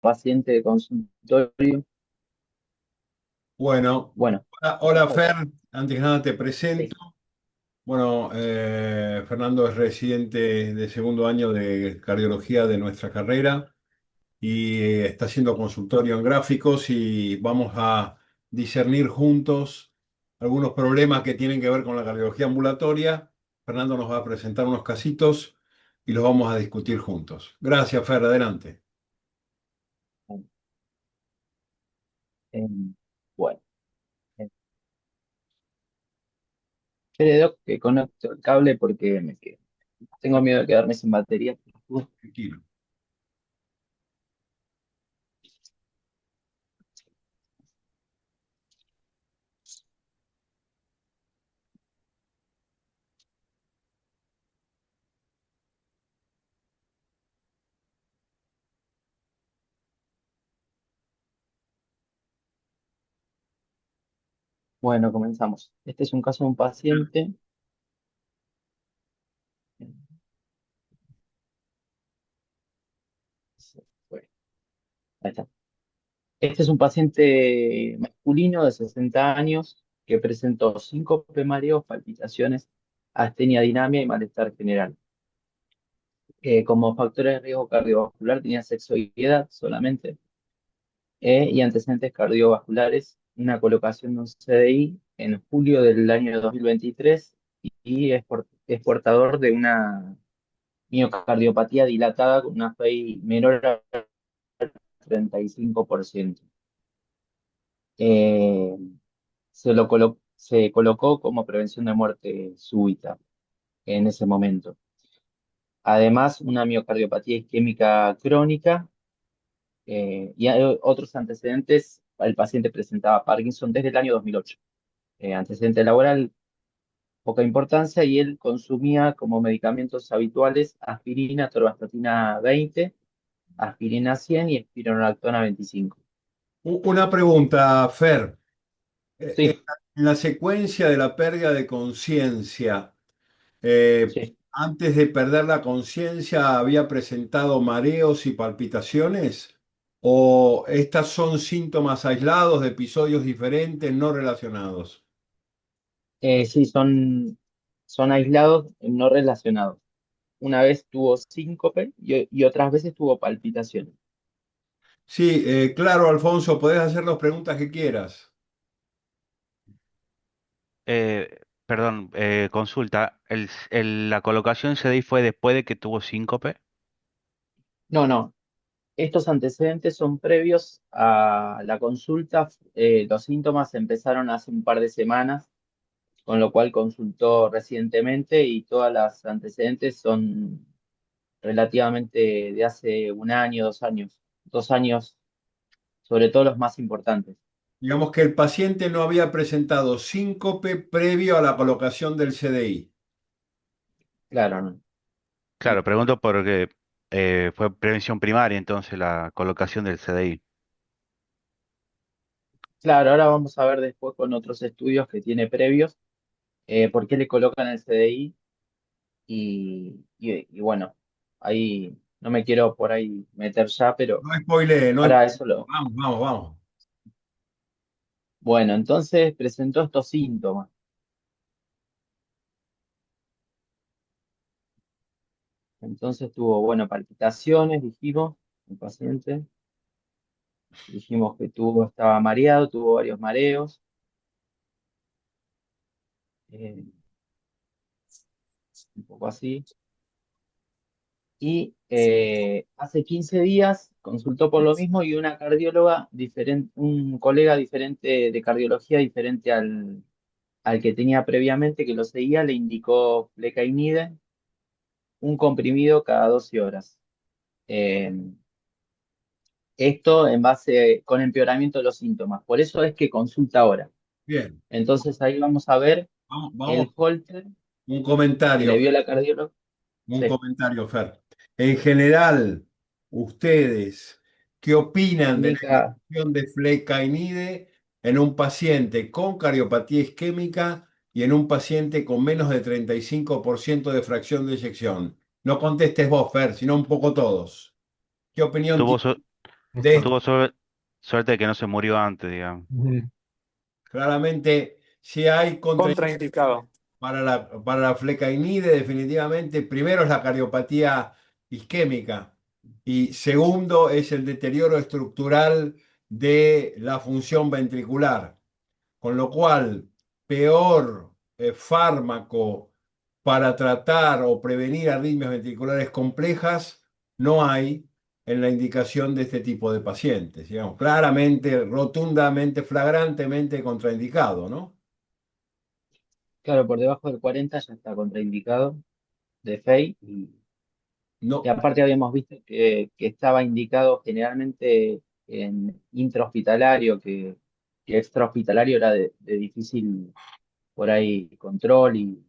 paciente de consultorio. Bueno, Bueno, hola Fer, antes que nada te sí. presento. Bueno, Fernando es residente de segundo año de cardiología de nuestra carrera y está haciendo consultorio en gráficos y vamos a discernir juntos algunos problemas que tienen que ver con la cardiología ambulatoria. Fernando nos va a presentar unos casitos y los vamos a discutir juntos. Gracias, Fer, adelante. eh, bueno, eh, espere, Doc, que conecto el cable porque tengo miedo de quedarme sin batería. Tranquilo. Bueno, comenzamos. Este es un caso de un paciente. Se fue. Ahí está. Este es un paciente masculino de 60 años que presentó síncope, mareos, palpitaciones, astenia, dinamia y malestar general. Como factores de riesgo cardiovascular tenía sexo y edad solamente, y antecedentes cardiovasculares, una colocación de un CDI en julio del año 2023 y es portador de una miocardiopatía dilatada con una FEI menor a 35%. Eh, se colocó como prevención de muerte súbita en ese momento. Además, una miocardiopatía isquémica crónica y hay otros antecedentes. El paciente presentaba Parkinson desde el año 2008. Antecedente laboral, poca importancia, y él consumía como medicamentos habituales aspirina, atorvastatina 20, aspirina 100 y espironolactona 25. Una pregunta, Fer. Sí, En la secuencia de la pérdida de conciencia, eh, sí. antes de perder la conciencia, ¿había presentado mareos y palpitaciones? ¿O estas son síntomas aislados de episodios diferentes, no relacionados? Sí, son aislados, no relacionados. Una vez tuvo síncope y otras veces tuvo palpitaciones. Sí, claro, Alfonso, podés hacer las preguntas que quieras. Perdón, consulta. ¿La colocación CDI fue después de que tuvo síncope? No, no. Estos antecedentes son previos a la consulta. Los síntomas empezaron hace un par de semanas, con lo cual consultó recientemente y todas las antecedentes son relativamente de hace un año, 2 años. 2 años, sobre todo los más importantes. Digamos que el paciente no había presentado síncope previo a la colocación del CDI. Claro, ¿no? Claro, pregunto porque fue prevención primaria entonces la colocación del CDI. Claro, ahora vamos a ver después con otros estudios que tiene previos, por qué le colocan el CDI y bueno, ahí no me quiero por ahí meter ya, pero No spoilee, no ahora spoilee. eso lo... Vamos, vamos, vamos. Bueno, entonces presentó estos síntomas. Entonces tuvo, bueno, palpitaciones, dijimos, el paciente. Dijimos que estaba mareado, tuvo varios mareos, eh, un poco así. Y hace 15 días consultó por lo mismo y una cardióloga diferente, un colega diferente de cardiología diferente al que tenía previamente, que lo seguía, le indicó flecainide, un comprimido cada 12 horas. Eh, Esto en base con empeoramiento de los síntomas. Por eso es que consulta ahora. Bien, Entonces ahí vamos a ver vamos, vamos. el holter Un que comentario. le vio la cardióloga. Un Sí, comentario, Fer. En general, ustedes, ¿qué opinan de la indica, indicación de flecainide en un paciente con cardiopatía isquémica y en un paciente con menos de 35% de fracción de eyección? No contestes vos, Fer, sino un poco todos. ¿Qué opinión Tuvo, tienes? so- De, Tuvo suerte de que no se murió antes, digamos. Ujú. claramente, si hay Contraindicado. para la flecainide, definitivamente, primero es la cardiopatía isquémica y segundo es el deterioro estructural de la función ventricular. Con lo cual, peor fármaco para tratar o prevenir arritmias ventriculares complejas no hay en la indicación de este tipo de pacientes. Digamos, claramente, rotundamente, flagrantemente contraindicado, ¿no? Claro, por debajo del 40 ya está contraindicado de FEI y No, aparte habíamos visto que estaba indicado generalmente en intrahospitalario, que extrahospitalario era de difícil por ahí control y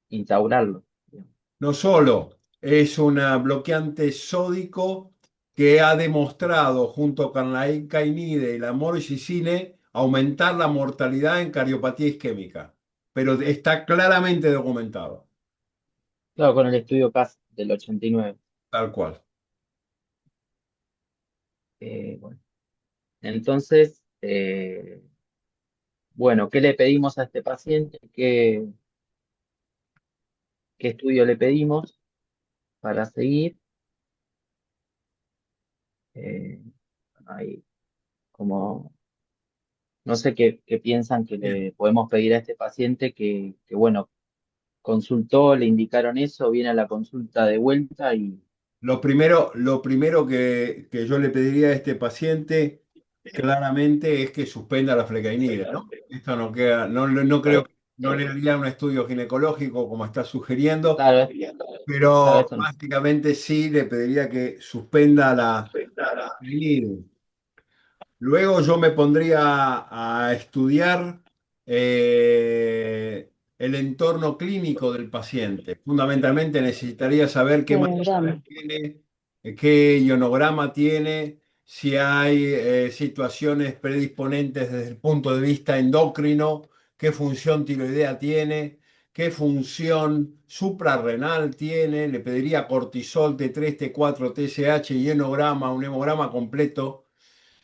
instaurarlo. Digamos. no solo es un bloqueante sódico que ha demostrado, junto con la incainide y la morcicine, aumentar la mortalidad en cardiopatía isquémica, pero está claramente documentado, Claro, con el estudio CAS del 89. tal cual. Bueno, entonces, bueno, ¿qué le pedimos a este paciente? ¿Qué estudio le pedimos para seguir? Eh, Ahí, como, no sé qué piensan que Bien. le podemos pedir a este paciente bueno, consultó, le indicaron eso, viene a la consulta de vuelta y Lo primero que yo le pediría a este paciente claramente es que suspenda la flecainide, ¿no? Esto no queda, no creo, no le haría un estudio ginecológico como está sugiriendo, claro, claro, pero esto no. básicamente sí le pediría que suspenda la flecainide. Luego yo me pondría a estudiar el entorno clínico del paciente. Fundamentalmente necesitaría saber qué tiene, qué ionograma tiene, si hay situaciones predisponentes desde el punto de vista endocrino, qué función tiroidea tiene, qué función suprarrenal tiene. Le pediría cortisol, T3, T4, TSH, ionograma, un hemograma completo.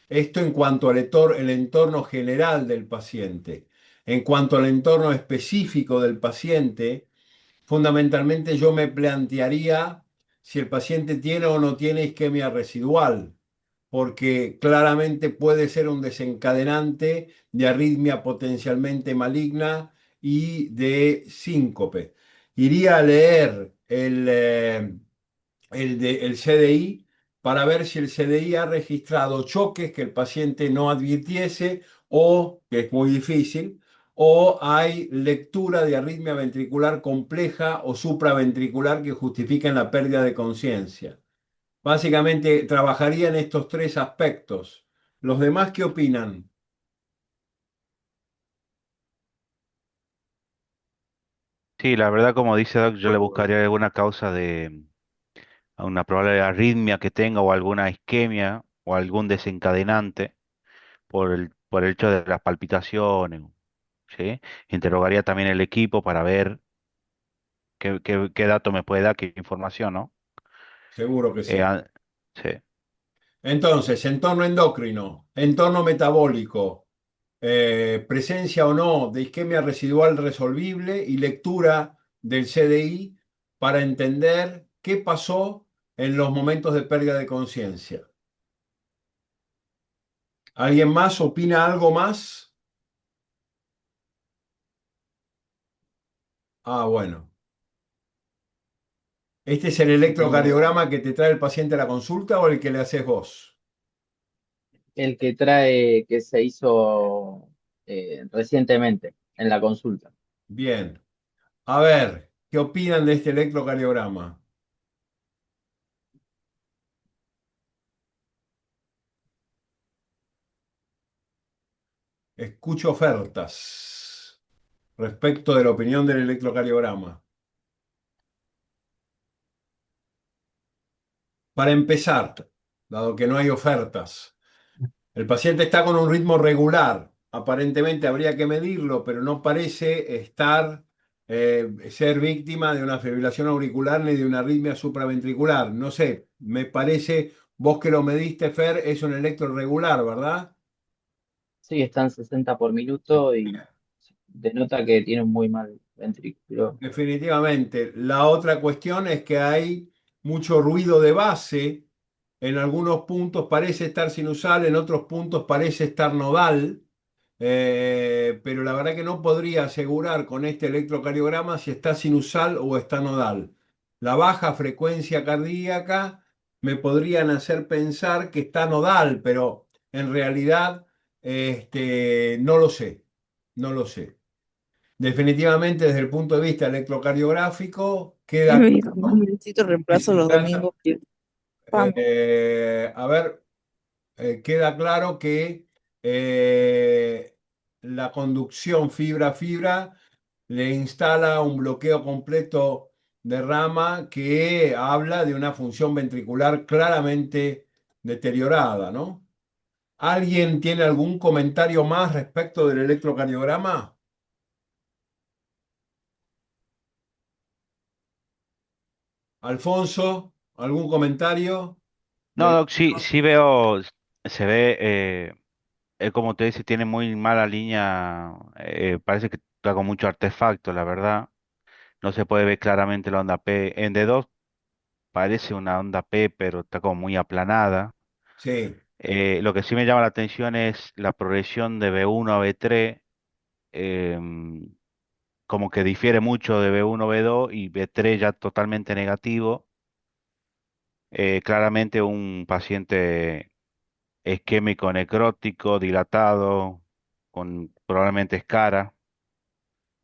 Esto en cuanto al el entorno general del paciente. En cuanto al entorno específico del paciente, fundamentalmente yo me plantearía si el paciente tiene o no tiene isquemia residual, porque claramente puede ser un desencadenante de arritmia potencialmente maligna y de síncope. Iría a leer el CDI para ver si el CDI ha registrado choques que el paciente no advirtiese o, que es muy difícil, o hay lectura de arritmia ventricular compleja o supraventricular que justifiquen la pérdida de conciencia. Básicamente trabajaría en estos tres aspectos. ¿Los demás qué opinan? Sí, la verdad, como dice Doc, yo le buscaría alguna causa de a una probable arritmia que tenga o alguna isquemia o algún desencadenante por el hecho de las palpitaciones, ¿sí? Interrogaría también el equipo para ver qué dato me puede dar, qué información, ¿no? Seguro que Eh, sí. ah, sí. Entonces, entorno endocrino, entorno metabólico, presencia o no de isquemia residual resolvible y lectura del CDI para entender qué pasó en los momentos de pérdida de conciencia. ¿Alguien más opina algo más? Ah, bueno. ¿Este es el No, electrocardiograma que te trae el paciente a la consulta o el que le haces vos? el que trae, que se hizo recientemente en la consulta. Bien. A ver, ¿qué opinan de este electrocardiograma? Escucho ofertas respecto de la opinión del electrocardiograma. Para empezar, dado que no hay ofertas, el paciente está con un ritmo regular. Aparentemente habría que medirlo, pero no parece ser víctima de una fibrilación auricular ni de una arritmia supraventricular. No sé, me parece Vos que lo mediste, Fer, es un electro regular, ¿verdad? Sí, están 60 por minuto y denota que tiene un muy mal ventrículo. Definitivamente. La otra cuestión es que hay mucho ruido de base. En algunos puntos parece estar sinusal, en otros puntos parece estar nodal. Pero la verdad que no podría asegurar con este electrocardiograma si está sinusal o está nodal. La baja frecuencia cardíaca me podrían hacer pensar que está nodal, pero en realidad no lo sé, no lo sé. Definitivamente desde el punto de vista electrocardiográfico Y queda me dijo, claro mami, necesito que reemplazo se los trata, domingos. Vamos. a ver, queda claro que eh, la conducción fibra-fibra le instala un bloqueo completo de rama que habla de una función ventricular claramente deteriorada, ¿no? ¿Alguien tiene algún comentario más respecto del electrocardiograma? Alfonso, ¿algún comentario? No, Del- Doc, sí, sí veo, se ve, como te dice, tiene muy mala línea, parece que está con mucho artefacto, la verdad. No se puede ver claramente la onda P. En D2 parece una onda P, pero está como muy aplanada. Sí. Lo que sí me llama la atención es la progresión de B1 a B3, em, como que difiere mucho de B1 a B2 y B3 ya totalmente negativo. Claramente un paciente isquémico necrótico, dilatado, con probablemente escara.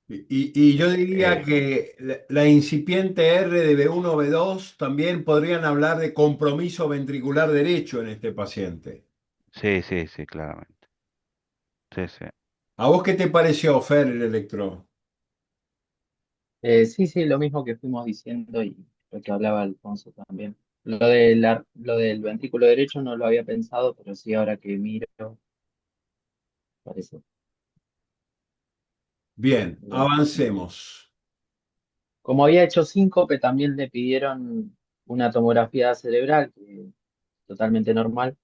Y yo diría Eh, que la incipiente R de B1, B2 también podrían hablar de compromiso ventricular derecho en este paciente. sí, sí, sí, claramente. Sí, sí. ¿A vos qué te pareció, Fer, el electro? Sí, sí, lo mismo que fuimos diciendo y lo que hablaba Alfonso también. Lo del ventrículo derecho no lo había pensado, pero sí ahora que miro, parece. Bien, Bueno. avancemos. Como había hecho síncope, también le pidieron una tomografía cerebral, que es totalmente normal,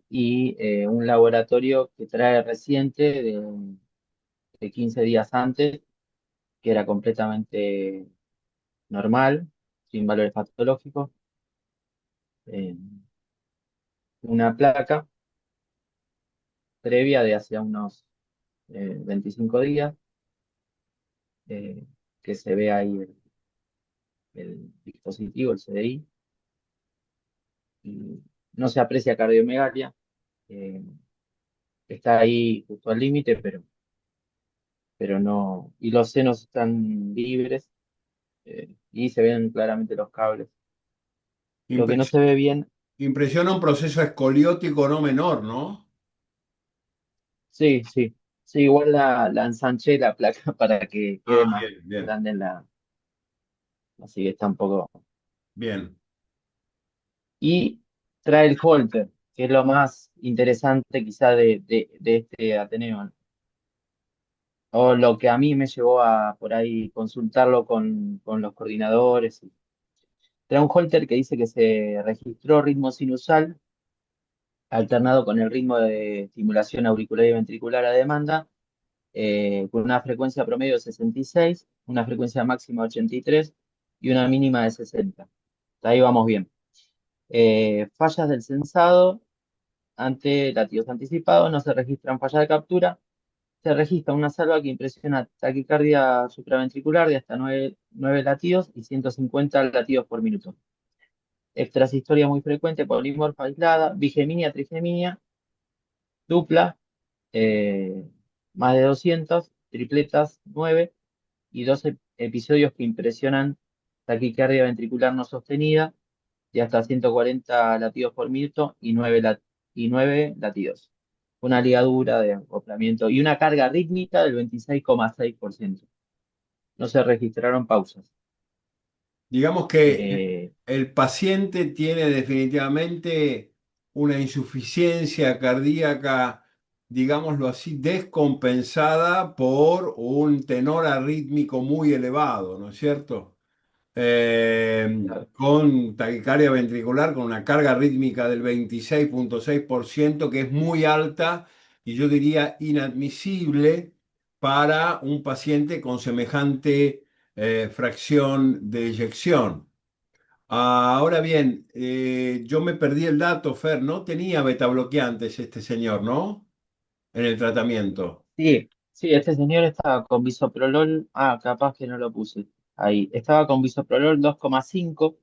y un laboratorio que trae reciente de 15 días antes, que era completamente normal, sin valores patológicos, eh, una placa previa de hace unos 25 días, eh, que se ve ahí el dispositivo, el CDI, y no se aprecia cardiomegalia, eh, está ahí justo al límite, pero no, y los senos están libres, y se ven claramente los cables. Lo que no Impres- se ve bien, Impresiona un proceso escoliótico no menor, ¿no? sí, sí, sí, igual la ensanché la placa para que quede Ah, más bien, bien, grande así que está un poco. bien. Y trae el Holter, que es lo más interesante quizá de este Ateneo, ¿no? O lo que a mí me llevó a por ahí consultarlo con los coordinadores. Trae un Holter que dice que se registró ritmo sinusal alternado con el ritmo de estimulación auricular y ventricular a demanda, con una frecuencia promedio de 66, una frecuencia máxima de 83 y una mínima de 60. Hasta ahí vamos bien. Fallas del sensado ante latidos anticipados, no se registran fallas de captura, se registra una salva que impresiona taquicardia supraventricular de hasta 9 latidos y 150 latidos por minuto. Extrasistolia muy frecuente, polimorfa aislada, bigeminia, trigeminia, dupla, eh, más de 200, tripletas 9 y 12 episodios que impresionan taquicardia ventricular no sostenida de hasta 140 latidos por minuto y 9 latidos. Una ligadura de acoplamiento y una carga rítmica del 26,6%. No se registraron pausas. Digamos que Eh, el paciente tiene definitivamente una insuficiencia cardíaca, digámoslo así, descompensada por un tenor arrítmico muy elevado, ¿no es cierto? Claro. con taquicardia ventricular, con una carga rítmica del 26,6%, que es muy alta y yo diría inadmisible para un paciente con semejante fracción de eyección. Ahora bien, yo me perdí el dato, Fer, no tenía betabloqueantes este señor, ¿no? En el tratamiento. Sí, sí, este señor estaba con bisoprolol. Ah, capaz que no lo puse. Ahí. Estaba con bisoprolol 2,5.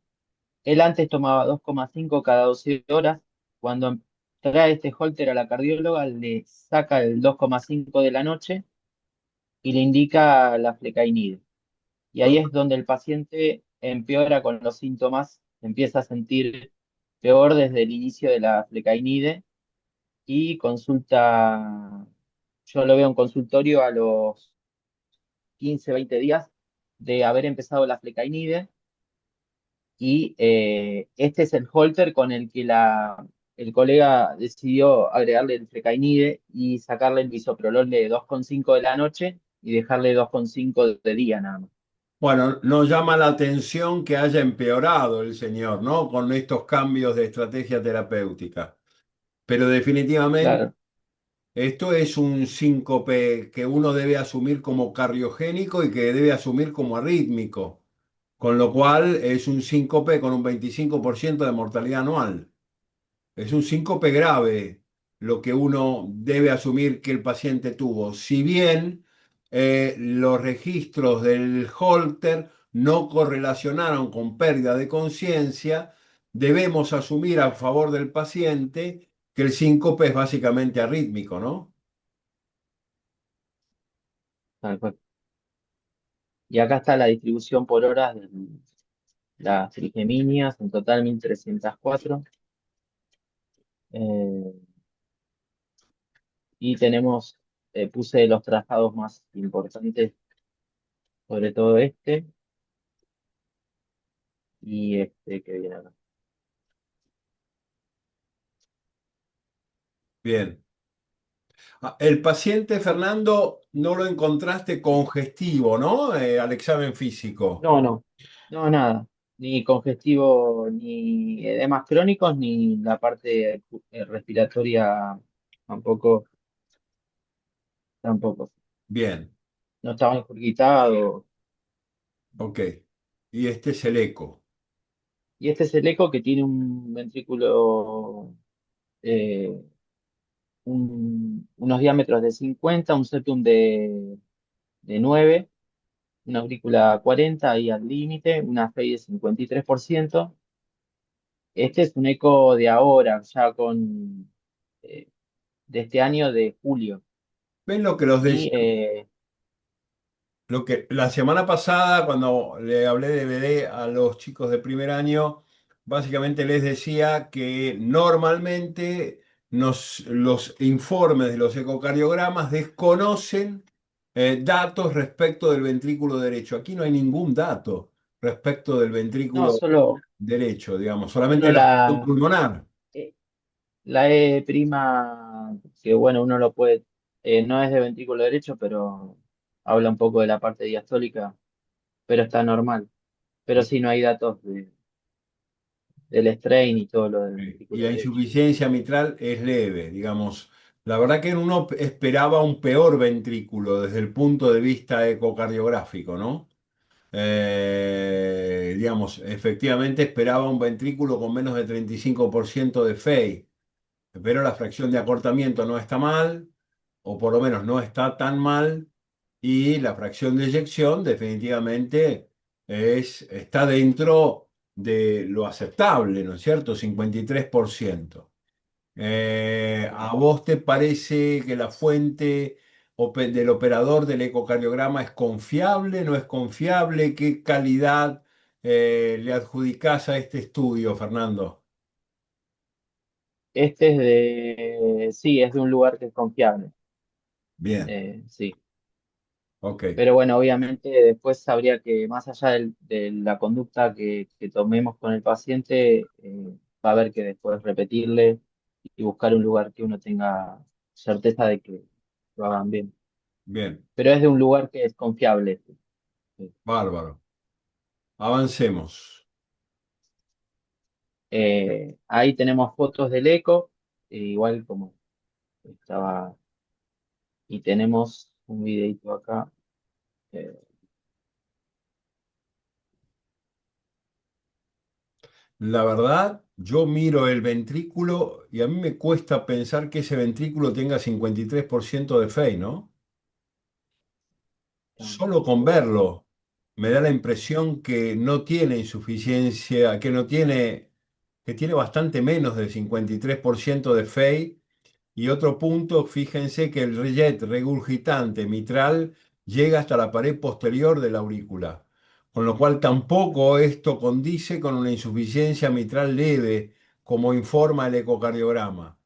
Él antes tomaba 2,5 cada 12 horas. Cuando trae este holter a la cardióloga, le saca el 2,5 de la noche y le indica la flecainide. Y ahí es donde el paciente empeora con los síntomas, empieza a sentir peor desde el inicio de la flecainide y consulta, yo lo veo en consultorio a los 15, 20 días de haber empezado la flecainide y este es el holter con el que el colega decidió agregarle el flecainide y sacarle el bisoprolol de 2,5 de la noche y dejarle 2,5 de día nada más. Bueno, nos llama la atención que haya empeorado el señor, ¿no? Con estos cambios de estrategia terapéutica. Pero definitivamente Claro, esto es un síncope que uno debe asumir como cardiogénico y que debe asumir como arrítmico, con lo cual es un síncope con un 25% de mortalidad anual. Es un síncope grave lo que uno debe asumir que el paciente tuvo. Si bien los registros del Holter no correlacionaron con pérdida de conciencia, debemos asumir a favor del paciente que el síncope es básicamente arrítmico, ¿no? tal cual. Y acá está la distribución por horas de las trigeminas, en total 1304. Eh, y tenemos, puse los trazados más importantes, sobre todo este y este que viene acá. Bien. El paciente, Fernando, no lo encontraste congestivo, ¿no? Al examen físico. No, no, no, nada. Ni congestivo, ni edemas crónicos, ni la parte respiratoria tampoco, tampoco. Bien, No estaba incurgitado. ok. Y este es el eco. Y este es el eco que tiene un ventrículo, eh, unos diámetros de 50, un septum de 9, una aurícula 40 ahí al límite, una FEI de 53%. Este es un eco de ahora, ya eh, de este año de julio. ¿Ven lo que los Y decía? Lo que la semana pasada, cuando le hablé de BD a los chicos de primer año, básicamente les decía que normalmente los informes de los ecocardiogramas desconocen datos respecto del ventrículo derecho. Aquí no hay ningún dato respecto del no, ventrículo solo, derecho, digamos, solo solamente la función pulmonar. eh, la E prima, que bueno, uno lo puede, no es de ventrículo derecho, pero habla un poco de la parte diastólica, pero está normal. Pero sí, no hay datos del strain y todo lo del Y ventrículo la derecho. insuficiencia mitral es leve, digamos. La verdad que uno esperaba un peor ventrículo desde el punto de vista ecocardiográfico, ¿no? Digamos, efectivamente esperaba un ventrículo con menos de 35% de FEI, pero la fracción de acortamiento no está mal, o por lo menos no está tan mal, y la fracción de eyección definitivamente está dentro de lo aceptable, ¿no es cierto? 53%. ¿A vos te parece que la fuente del operador del ecocardiograma es confiable, no es confiable? ¿Qué calidad le adjudicás a este estudio, Fernando? Este es sí, es de un lugar que es confiable, Bien, sí. ok, Pero bueno, obviamente después habría que, más allá de la conducta que tomemos con el paciente, va a haber que después repetirle y buscar un lugar que uno tenga certeza de que lo hagan bien. bien, Pero es de un lugar que es confiable. Sí. bárbaro. Avancemos. Ahí tenemos fotos del eco, igual como estaba, y tenemos un videito acá. eh, La verdad, yo miro el ventrículo y a mí me cuesta pensar que ese ventrículo tenga 53% de FEI, ¿no? Solo con verlo me da la impresión que no tiene insuficiencia, que tiene bastante menos del 53% de FEI. Y otro punto, fíjense que el jet regurgitante mitral llega hasta la pared posterior de la aurícula, con lo cual tampoco esto condice con una insuficiencia mitral leve, como informa el ecocardiograma.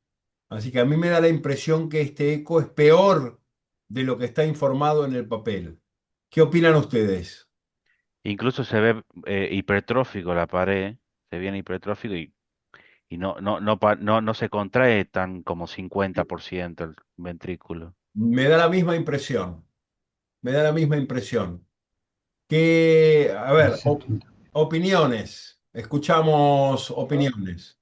Así que a mí me da la impresión que este eco es peor de lo que está informado en el papel. ¿Qué opinan ustedes? Incluso se ve hipertrófico la pared, se viene hipertrófico y no se contrae tan como 50% el ventrículo. Me da la misma impresión, me da la misma impresión. Que, a ver, Exacto. opiniones, escuchamos Yo, opiniones.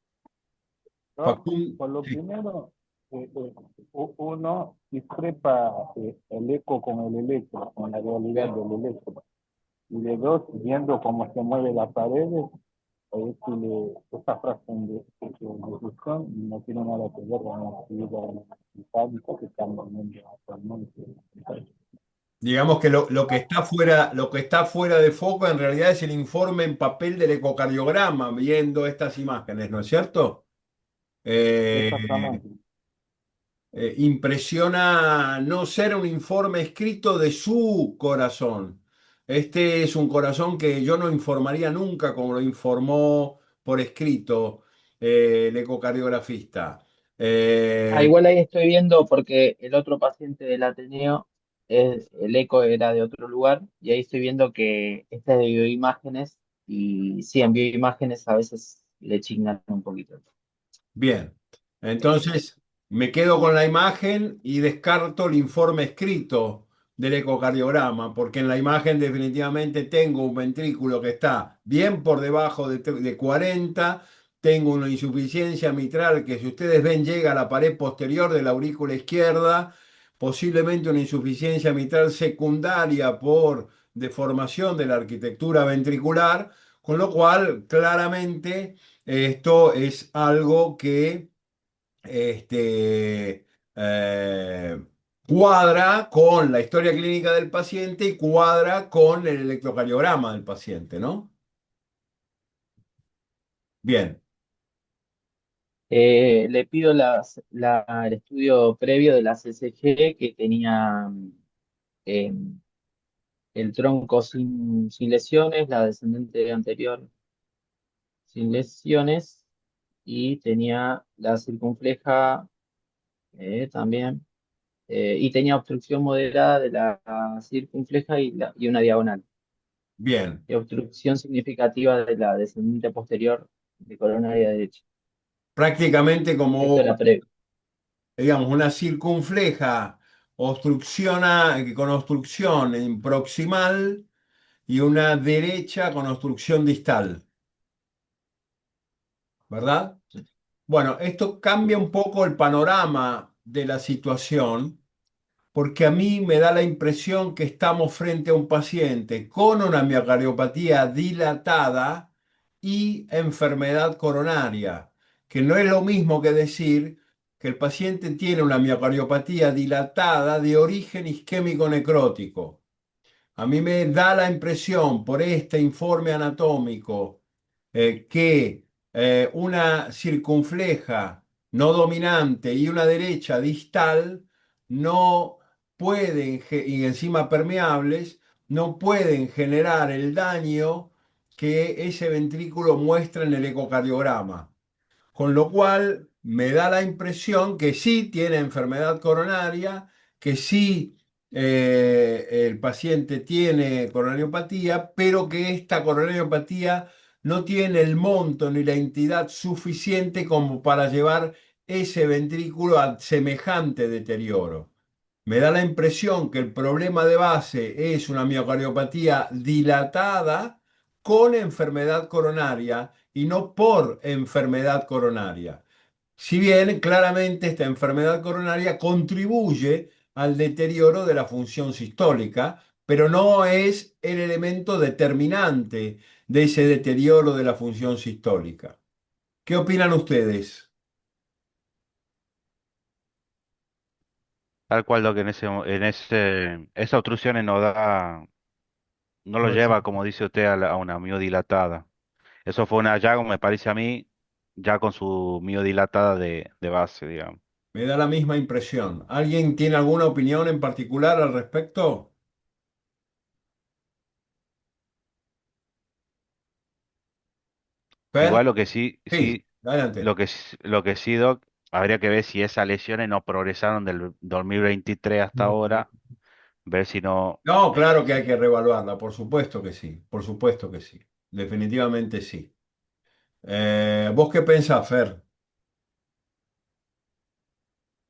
yo, Facundo, por lo sí, primero, uno discrepa el eco con el electro, con la realidad del electro. Y de dos, viendo cómo se mueve las paredes, a ver si esta frase de discusión no tiene nada que ver con la actividad metálica que estamos viendo actualmente. digamos que lo que está fuera de foco en realidad es el informe en papel del ecocardiograma, viendo estas imágenes, ¿no es cierto? Eh, Exactamente. Impresiona no ser un informe escrito de su corazón. Este es un corazón que yo no informaría nunca como lo informó por escrito el ecocardiografista. Eh, igual ahí estoy viendo porque el otro paciente del Ateneo, el eco era de otro lugar, y ahí estoy viendo que este es de bioimágenes, y sí, en bioimágenes a veces le chingan un poquito. Bien, Eh, entonces me quedo con la imagen y descarto el informe escrito del ecocardiograma, porque en la imagen definitivamente tengo un ventrículo que está bien por debajo de 40, tengo una insuficiencia mitral que si ustedes ven llega a la pared posterior de la aurícula izquierda, posiblemente una insuficiencia mitral secundaria por deformación de la arquitectura ventricular, con lo cual claramente esto es algo que este, eh, cuadra con la historia clínica del paciente y cuadra con el electrocardiograma del paciente, ¿no? Bien, Le pido el estudio previo de la CCG que tenía eh, el tronco sin lesiones, la descendente anterior sin lesiones, y tenía la circunfleja también, y tenía obstrucción moderada de la circunfleja y una diagonal, bien. y obstrucción significativa de la descendente posterior de coronaria derecha. Prácticamente Esto como, era previo. digamos, una circunfleja con obstrucción en proximal y una derecha con obstrucción distal, ¿verdad? Bueno, esto cambia un poco el panorama de la situación porque a mí me da la impresión que estamos frente a un paciente con una miocardiopatía dilatada y enfermedad coronaria, que no es lo mismo que decir que el paciente tiene una miocardiopatía dilatada de origen isquémico necrótico. A mí me da la impresión por este informe anatómico que una circunfleja no dominante y una derecha distal no pueden, y encima permeables, no pueden generar el daño que ese ventrículo muestra en el ecocardiograma. Con lo cual me da la impresión que sí tiene enfermedad coronaria, que sí el paciente tiene coronariopatía, pero que esta coronariopatía no tiene el monto ni la entidad suficiente como para llevar ese ventrículo a semejante deterioro. Me da la impresión que el problema de base es una miocardiopatía dilatada con enfermedad coronaria y no por enfermedad coronaria. Si bien claramente esta enfermedad coronaria contribuye al deterioro de la función sistólica, pero no es el elemento determinante de ese deterioro de la función sistólica. ¿Qué opinan ustedes? Tal cual lo que esas obstrucciones no lo lleva, como dice usted, a una miodilatada. Eso fue un hallazgo, me parece a mí, ya con su miodilatada de base, digamos. Me da la misma impresión. ¿Alguien tiene alguna opinión en particular al respecto? Per, Igual lo que sí, sí, sí, adelante. lo que sí, Doc, habría que ver si esas lesiones no progresaron del 2023 hasta ahora, ver si no, No, claro que hay que reevaluarla, por supuesto que sí, por supuesto que sí, definitivamente sí. ¿Vos qué pensás, Fer?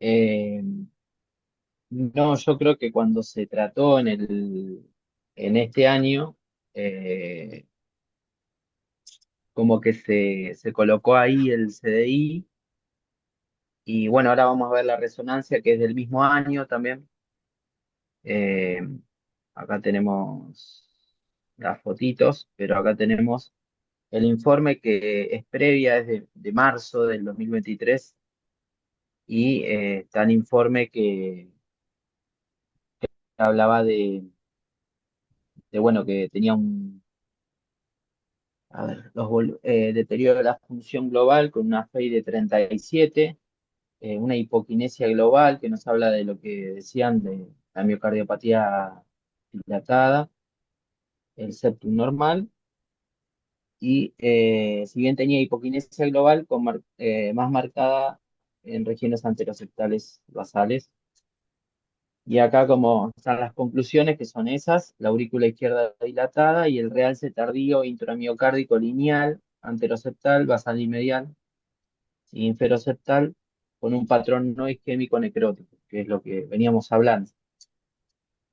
Eh, no, yo creo que cuando se trató en este año, eh, como que se colocó ahí el CDI y bueno, ahora vamos a ver la resonancia que es del mismo año también. Eh, Acá tenemos las fotitos, pero acá tenemos el informe que es previa, es de marzo del 2023 y está el informe que hablaba bueno, que tenía a ver, deterioro de la función global con una FEI de 37, una hipoquinesia global que nos habla de lo que decían de la miocardiopatía dilatada, el septum normal, y si bien tenía hipoquinesia global más marcada en regiones anteroseptales basales. Y acá como están las conclusiones, que son esas: la aurícula izquierda dilatada y el realce tardío intramiocárdico lineal, anteroseptal, basal y medial, y inferoseptal, con un patrón no isquémico necrótico, que es lo que veníamos hablando.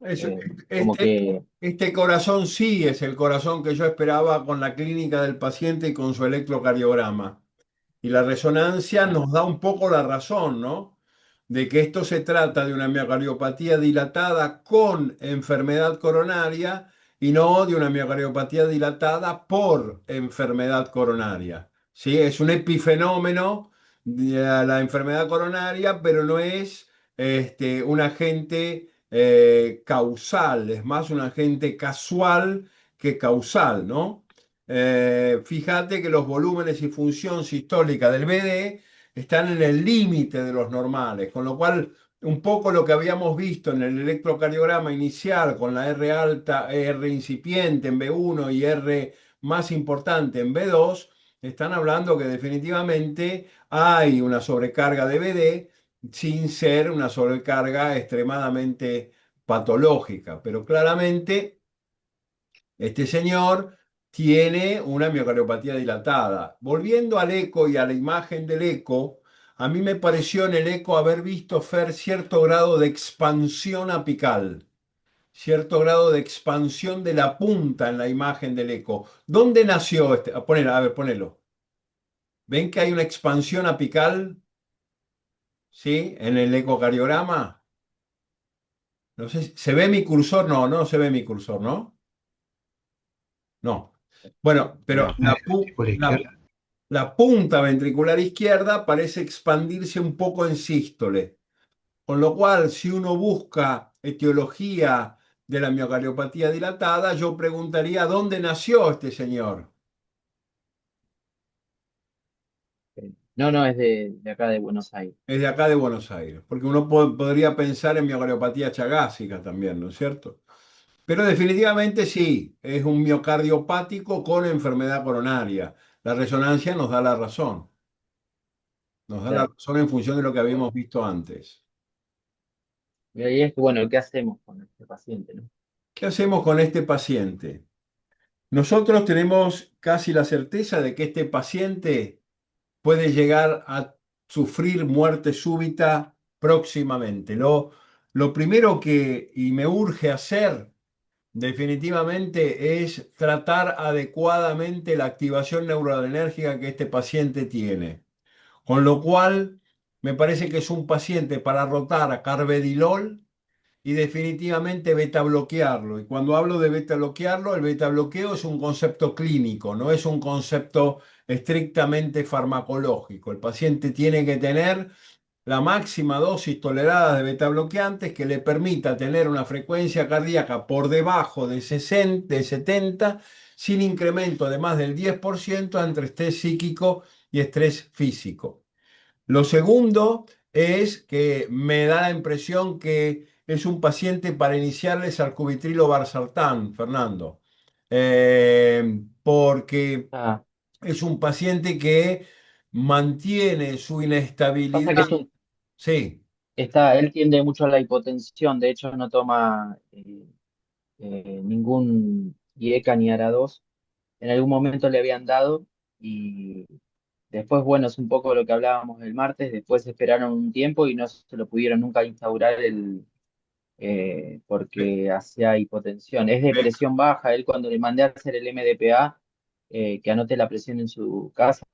Es- Eh, Como este, que, este corazón sí es el corazón que yo esperaba con la clínica del paciente y con su electrocardiograma. Y la resonancia ah, nos da un poco la razón, ¿no? De que esto se trata de una miocardiopatía dilatada con enfermedad coronaria y no de una miocardiopatía dilatada por enfermedad coronaria. ¿Sí? Es un epifenómeno de la enfermedad coronaria, pero no es un agente causal, es más un agente casual que causal, ¿no? Fíjate que los volúmenes y función sistólica del BD están en el límite de los normales, con lo cual un poco lo que habíamos visto en el electrocardiograma inicial con la R alta, R incipiente en B1 y R más importante en B2, están hablando que definitivamente hay una sobrecarga de BD sin ser una sobrecarga extremadamente patológica, pero claramente este señor tiene una miocardiopatía dilatada. Volviendo al eco y a la imagen del eco, a mí me pareció en el eco haber visto, Fer, cierto grado de expansión apical, cierto grado de expansión de la punta en la imagen del eco. ¿Dónde nació este? A ver, ponelo. ¿Ven que hay una expansión apical? ¿Sí? En el ecocardiograma. No sé, ¿se ve mi cursor? No, no se ve mi cursor, ¿no? No. Bueno, pero no. Por la izquierda. la punta ventricular izquierda parece expandirse un poco en sístole, con lo cual si uno busca etiología de la miocardiopatía dilatada, yo preguntaría dónde nació este señor. No, no, es de acá de Buenos Aires. Es de acá de Buenos Aires, porque uno podría pensar en miocardiopatía chagásica también, ¿no es cierto? Pero definitivamente sí, es un miocardiopático con enfermedad coronaria. La resonancia nos da la razón, nos da la Claro. razón en función de lo que habíamos visto antes. Y ahí es que, bueno, ¿qué hacemos con este paciente, no? ¿Qué hacemos con este paciente? Nosotros tenemos casi la certeza de que este paciente puede llegar a sufrir muerte súbita próximamente. Lo primero que y me urge hacer definitivamente es tratar adecuadamente la activación neuroadrenérgica que este paciente tiene. Con lo cual, me parece que es un paciente para rotar a carvedilol y definitivamente beta bloquearlo. Y cuando hablo de beta bloquearlo, el beta bloqueo es un concepto clínico, no es un concepto estrictamente farmacológico. El paciente tiene que tener la máxima dosis tolerada de beta bloqueantes que le permita tener una frecuencia cardíaca por debajo de 60, de 70, sin incremento de más del 10% entre estrés psíquico y estrés físico. Lo segundo es que me da la impresión que es un paciente para iniciarle sacubitrilo valsartán, Fernando. Porque Ah, es un paciente que mantiene su pasa inestabilidad. que Sí, él tiende mucho a la hipotensión, de hecho no toma ningún IECA ni ARA2. En algún momento le habían dado y después, bueno, es un poco lo que hablábamos el martes, después esperaron un tiempo y no se lo pudieron nunca instaurar ve- porque hacía hipotensión. Es de ve- presión baja, él cuando le mandé a hacer el MDPA, que anote la presión en su casa,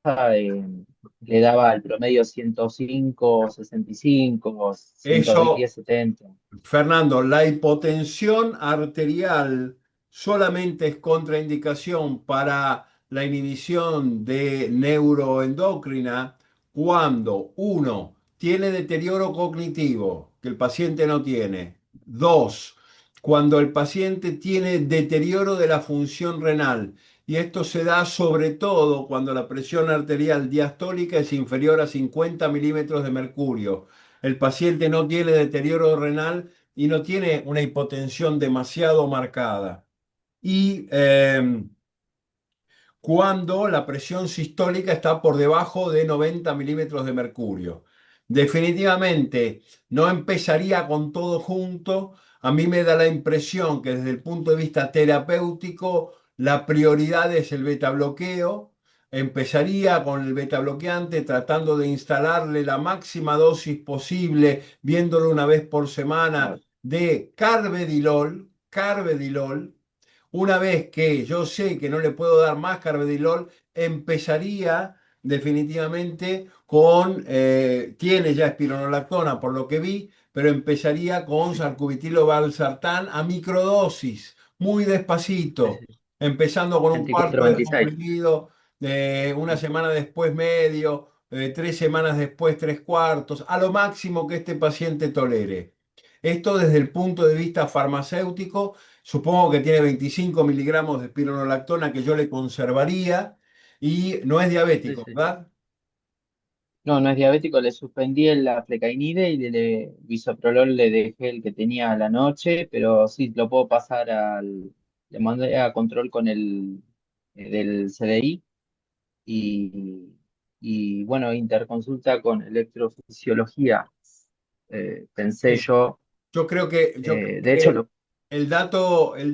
le daba el promedio 105, 65, eso 110, 70. Fernando, la hipotensión arterial solamente es contraindicación para la inhibición de neuroendocrina cuando uno tiene deterioro cognitivo, que el paciente no tiene. Dos, cuando el paciente tiene deterioro de la función renal. Y esto se da sobre todo cuando la presión arterial diastólica es inferior a 50 milímetros de mercurio. El paciente no tiene deterioro renal y no tiene una hipotensión demasiado marcada. Y cuando la presión sistólica está por debajo de 90 milímetros de mercurio. Definitivamente no empezaría con todo junto. A mí me da la impresión que desde el punto de vista terapéutico la prioridad es el beta bloqueo. Empezaría con el beta bloqueante tratando de instalarle la máxima dosis posible, viéndolo una vez por semana, Claro, de carvedilol. Una vez que yo sé que no le puedo dar más carvedilol, empezaría definitivamente con, tiene ya espironolactona por lo que vi, pero empezaría con sarcubitilo valsartán a microdosis, muy sí, despacito, sí. empezando con un cuarto de 24-26. comprimido, una semana después medio, 3 semanas después 3 cuartos, a lo máximo que este paciente tolere. Esto desde el punto de vista farmacéutico. Supongo que tiene 25 miligramos de espironolactona que yo le conservaría y no es Sí, diabético, sí. ¿verdad? No, no es diabético, le suspendí la flecainide y bisoprolol le dejé el que tenía a la noche, pero sí, lo puedo pasar le mandé a control con el del CDI y, y bueno, interconsulta con electrofisiología. Pensé Sí. yo, Yo creo de hecho, que el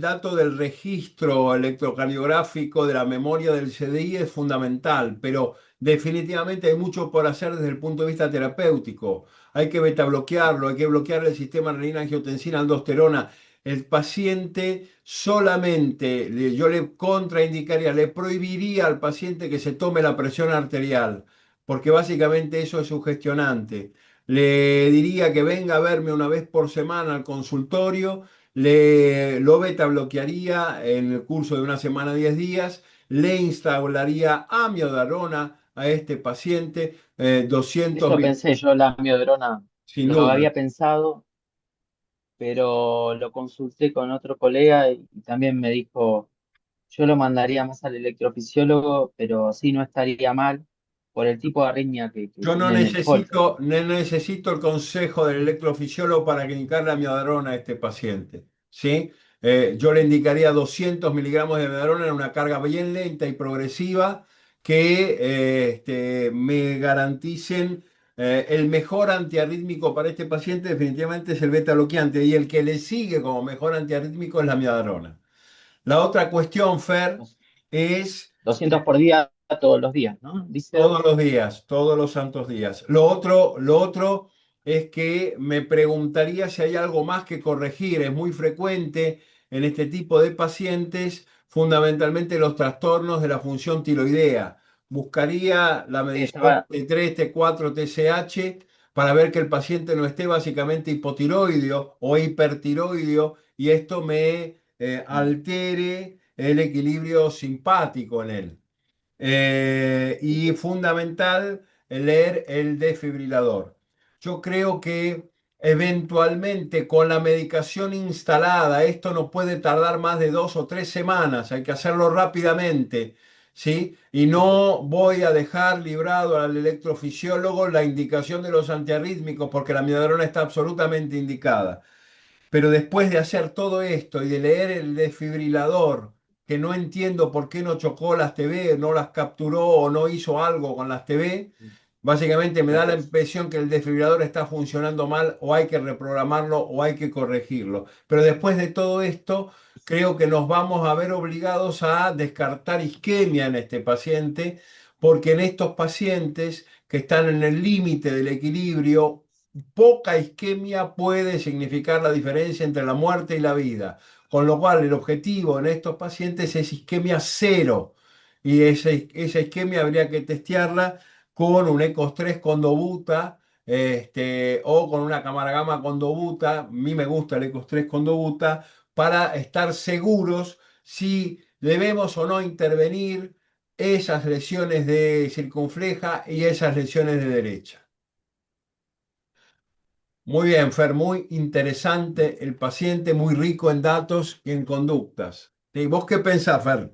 dato del registro electrocardiográfico de la memoria del CDI es fundamental, pero definitivamente hay mucho por hacer desde el punto de vista terapéutico. Hay que beta bloquearlo, hay que bloquear el sistema renina-angiotensina-aldosterona. El paciente solamente, yo le contraindicaría, le prohibiría al paciente que se tome la presión arterial, porque básicamente eso es sugestionante. Le diría que venga a verme una vez por semana al consultorio, lo beta bloquearía en el curso de una semana, 10 días, le instalaría amiodarona a este paciente, 200 eso mil, pensé yo, la miodrona, sin lo duda. había pensado, pero lo consulté con otro colega y también me dijo. Yo lo mandaría más al electrofisiólogo, pero sí no estaría mal por el tipo de arritmia que Yo no tiene en el Holter. necesito, no necesito el consejo del electrofisiólogo para indicarle amiodarona a este paciente, ¿sí? Yo le indicaría 200 miligramos de amiodarona en una carga bien lenta y progresiva que me garanticen el mejor antiarrítmico para este paciente definitivamente es el beta bloqueante y el que le sigue como mejor antiarrítmico es la amiodarona. La otra cuestión, Fer, Dos- es 200 por día todos los días, ¿no? Dice Doc. todos los días, todos los santos días. Lo otro es que me preguntaría si hay algo más que corregir. Es muy frecuente en este tipo de pacientes fundamentalmente los trastornos de la función tiroidea. Buscaría la medición Estaba, T3, T4, TSH para ver que el paciente no esté básicamente hipotiroideo o hipertiroideo y esto me altere el equilibrio simpático en él. Y fundamental leer el desfibrilador. Yo creo que eventualmente con la medicación instalada, esto no puede tardar más de 2 o 3 semanas, hay que hacerlo rápidamente, ¿sí? Y no voy a dejar librado al electrofisiólogo la indicación de los antiarrítmicos porque la amiodarona está absolutamente indicada. Pero después de hacer todo esto y de leer el desfibrilador, que no entiendo por qué no chocó las TV, no las capturó o no hizo algo con las TV, básicamente me da la impresión que el desfibrilador está funcionando mal o hay que reprogramarlo o hay que corregirlo. Pero después de todo esto, creo que nos vamos a ver obligados a descartar isquemia en este paciente, porque en estos pacientes que están en el límite del equilibrio, poca isquemia puede significar la diferencia entre la muerte y la vida, con lo cual el objetivo en estos pacientes es isquemia cero y esa isquemia habría que testearla con un ECOS 3 con dobuta o con una cámara gamma con dobuta. A mí me gusta el ECOS 3 con dobuta para estar seguros si debemos o no intervenir esas lesiones de circunfleja y esas lesiones de derecha. Muy bien, Fer, muy interesante el paciente, muy rico en datos y en conductas. ¿Y vos qué pensás, Fer?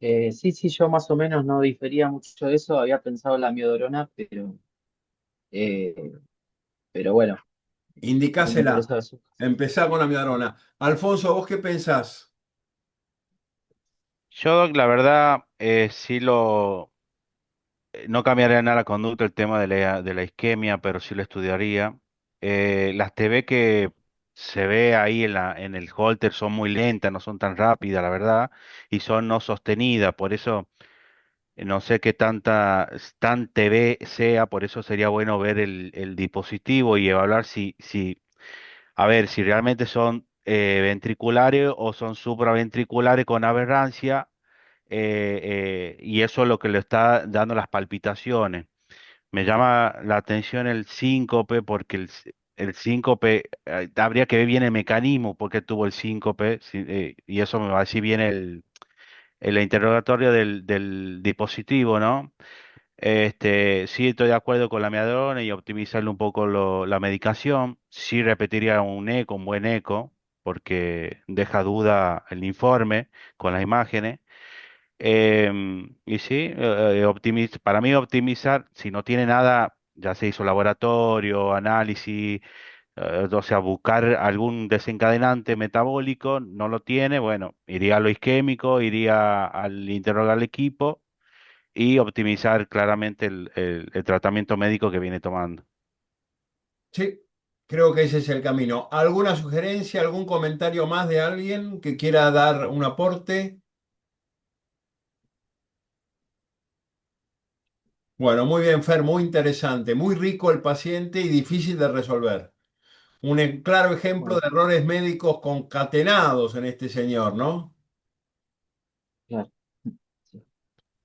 sí, sí, yo más o menos no difería mucho de eso, había pensado en la miodorona, eh, pero bueno, me Indicásela. interesa eso. Empezá con la miadrona. Alfonso, ¿vos qué pensás? Yo, la verdad, sí no cambiaría nada la conducta, el tema de la isquemia, pero sí lo estudiaría. Las TV que se ve ahí en el Holter son muy lentas, no son tan rápidas, la verdad, y son no sostenidas, por eso no sé qué tan TV sea, por eso sería bueno ver el dispositivo y evaluar a ver, si realmente son ventriculares o son supraventriculares con aberrancia, y eso es lo que le está dando las palpitaciones. Me llama la atención el síncope porque el síncope, habría que ver bien el mecanismo porque tuvo el síncope, y eso me va a decir bien el interrogatorio del dispositivo, ¿no? Sí, estoy de acuerdo con la miadrona y optimizarle un poco la medicación. Sí repetiría un eco, un buen eco, porque deja duda el informe con las imágenes. Y sí, para mí optimizar, si no tiene nada, ya se hizo laboratorio, análisis, o sea, buscar algún desencadenante metabólico, no lo tiene, bueno, iría a lo isquémico, iría al interrogar al equipo y optimizar claramente el tratamiento médico que viene tomando. Sí, creo que ese es el camino. ¿Alguna sugerencia, algún comentario más de alguien que quiera dar un aporte? Bueno, muy bien, Fer, muy interesante, muy rico el paciente y difícil de resolver. Un claro ejemplo Bueno, de errores médicos concatenados en este señor, ¿no? claro, sí.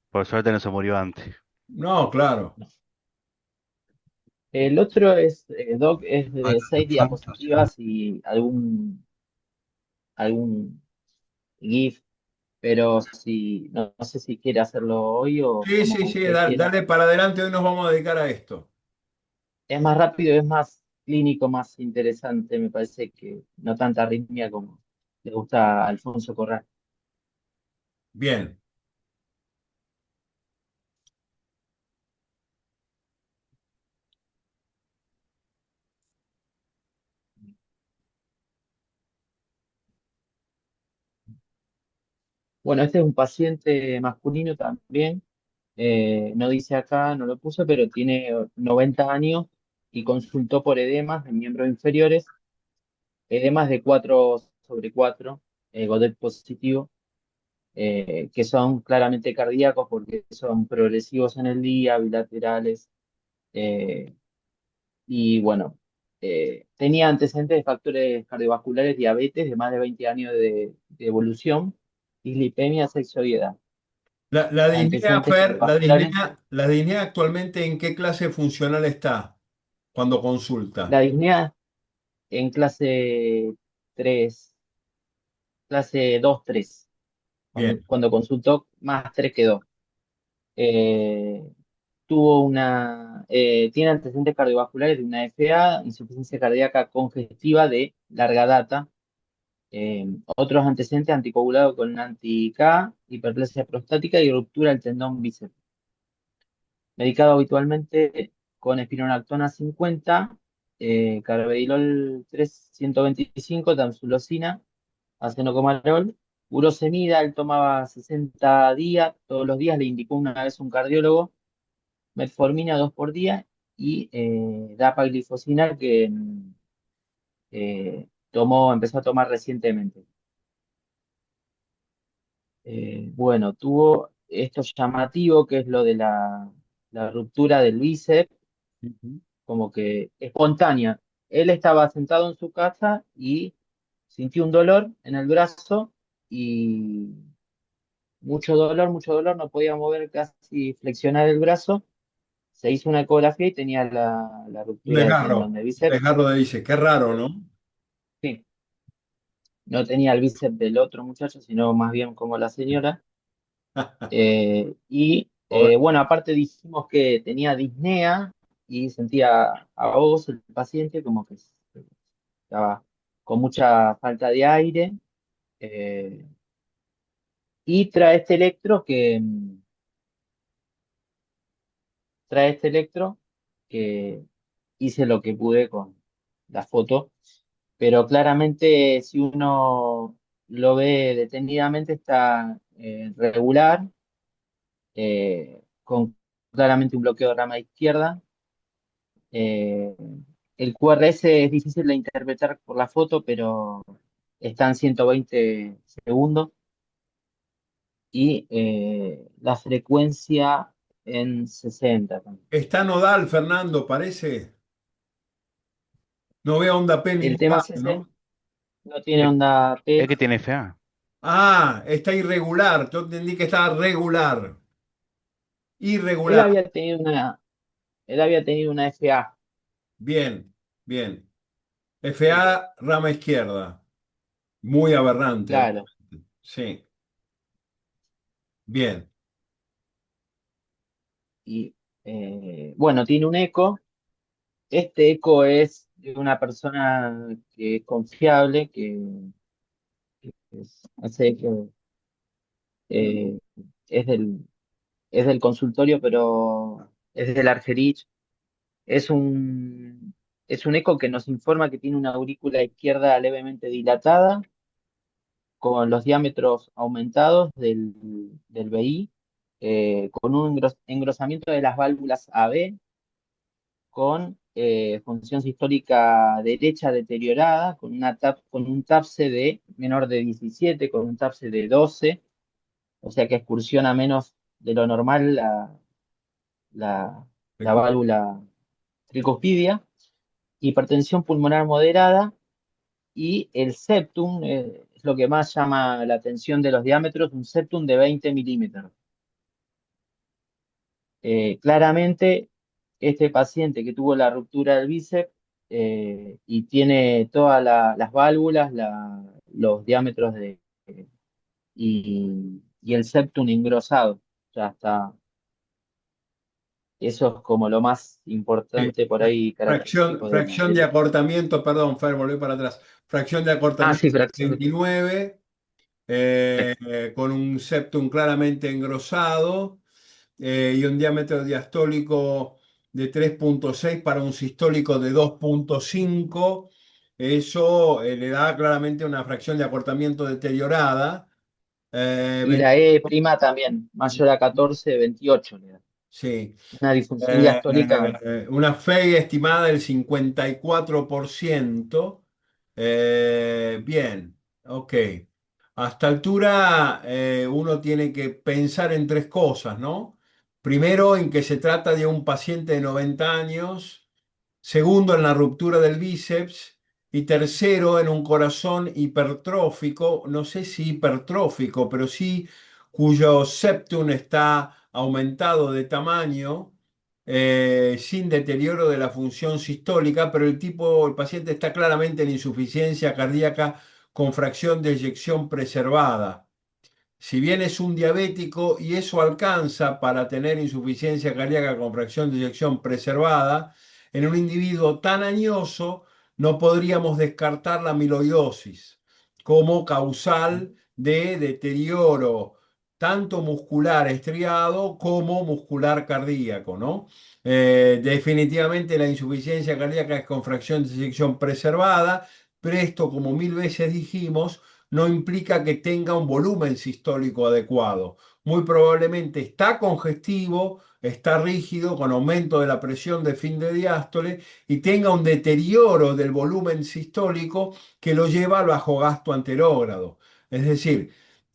Por suerte no se murió antes. No, claro. El otro es, Doc, es Bueno, de 6 diapositivas y algún GIF, pero si, no, no sé si quiere hacerlo hoy o Sí, como sí, sí, usted quiera. dale para adelante, hoy nos vamos a dedicar a esto. Es más rápido, es más clínico, más interesante, me parece que no tanta arritmia como le gusta a Alfonso Corral. Bien. Bueno, este es un paciente masculino también, no dice acá, no lo puso, pero tiene 90 años y consultó por edemas de miembros inferiores, edemas de 4/4, Godet positivo, que son claramente cardíacos porque son progresivos en el día, bilaterales, eh, y bueno, tenía antecedentes de factores cardiovasculares, diabetes de más de 20 años de evolución, dislipemia, sexo y edad. La disnea, Antecedentes Fer, cardiovasculares. la disnea actualmente ¿en qué clase funcional está cuando La consulta? disnea en clase 3, clase 2 3 Bien, cuando consultó, más 3 que 2. Eh, tiene antecedentes cardiovasculares de una FA, insuficiencia cardíaca congestiva de larga data, otros antecedentes anticoagulado con anti-K, hiperplasia prostática y ruptura del tendón bíceps. Medicado habitualmente con espironolactona 50, carvedilol 325, tamsulosina, acenocomarol, urosemida. Él tomaba 60 días, todos los días, le indicó una vez un cardiólogo, metformina 2 por día y dapaglifosina que empezó a tomar recientemente. Bueno, tuvo esto llamativo que es lo de la ruptura del bíceps, ujú, como que espontánea. Él estaba sentado en su casa y sintió un dolor en el brazo y mucho dolor, no podía mover casi flexionar el brazo. Se hizo una ecografía y tenía la ruptura del tendón de un bíceps. desgarro de dice, qué raro, ¿no? Sí, no tenía el bíceps del otro muchacho, sino más bien como la señora. Pobre. Bueno, aparte dijimos que tenía disnea y sentía ahogos el paciente, como que estaba con mucha falta de aire. eh, y trae este electro que hice lo que pude con la foto, pero claramente si uno lo ve detenidamente está regular, con claramente un bloqueo de rama izquierda. Eh, el QRS es difícil de interpretar por la foto, pero está en 120 segundos y la frecuencia en 60 también. Está nodal, Fernando, parece. No veo onda P en El ningún tema lado, es ese, ¿no? no tiene onda P. Es que tiene FA. Ah, está irregular. Yo entendí que estaba regular. Él Irregular. había tenido una, él había tenido una FA, Bien, bien. sí, FA, rama izquierda. Muy aberrante, claro. obviamente. Sí, bien. Y bueno, tiene un eco. Este eco es de una persona que es confiable, hace eco, eh, es del consultorio, pero es del Argerich. Es es un eco que nos informa que tiene una aurícula izquierda levemente dilatada, con los diámetros aumentados del BI, con un engrosamiento de las válvulas AB, con función sistólica derecha deteriorada, con un TAPSE de menor de 17, con un TAPSE de 12, o sea que excursiona menos de lo normal la, la válvula tricuspidia, hipertensión pulmonar moderada y el septum, es lo que más llama la atención de los diámetros, un septum de 20 milímetros. Claramente, este paciente que tuvo la ruptura del bíceps y tiene todas las válvulas, los diámetros y el septum engrosado, ya está. Eso es como lo más Sí. importante por ahí característico Fracción de acortamiento, perdón, Fer, volví para atrás. Fracción de Sí, acortamiento fracción. 29, con un septum claramente engrosado, y un diámetro diastólico de 3,6 para un sistólico de 2,5. Eso le da claramente una fracción de acortamiento deteriorada. Y Ven- la E prima también, mayor a 14, 28 le da. sí. Una disfunción diastólica. Una FEI estimada del 54%. Bien, ok. Hasta altura uno tiene que pensar en tres cosas, ¿no? Primero, en que se trata de un paciente de 90 años segundo en la ruptura del bíceps y tercero en un corazón hipertrófico, no sé si hipertrófico, pero sí cuyo septum está aumentado de tamaño, sin deterioro de la función sistólica, pero el paciente está claramente en insuficiencia cardíaca con fracción de eyección preservada. Si bien es un diabético y eso alcanza para tener insuficiencia cardíaca con fracción de eyección preservada, en un individuo tan añoso no podríamos descartar la amiloidosis como causal de deterioro tanto muscular estriado como muscular cardíaco, ¿no? Definitivamente la insuficiencia cardíaca es con fracción de eyección preservada, pero esto, como mil veces dijimos, no implica que tenga un volumen sistólico adecuado. Muy probablemente está congestivo, está rígido, con aumento de la presión de fin de diástole y tenga un deterioro del volumen sistólico que lo lleva al bajo gasto anterógrado. Es decir,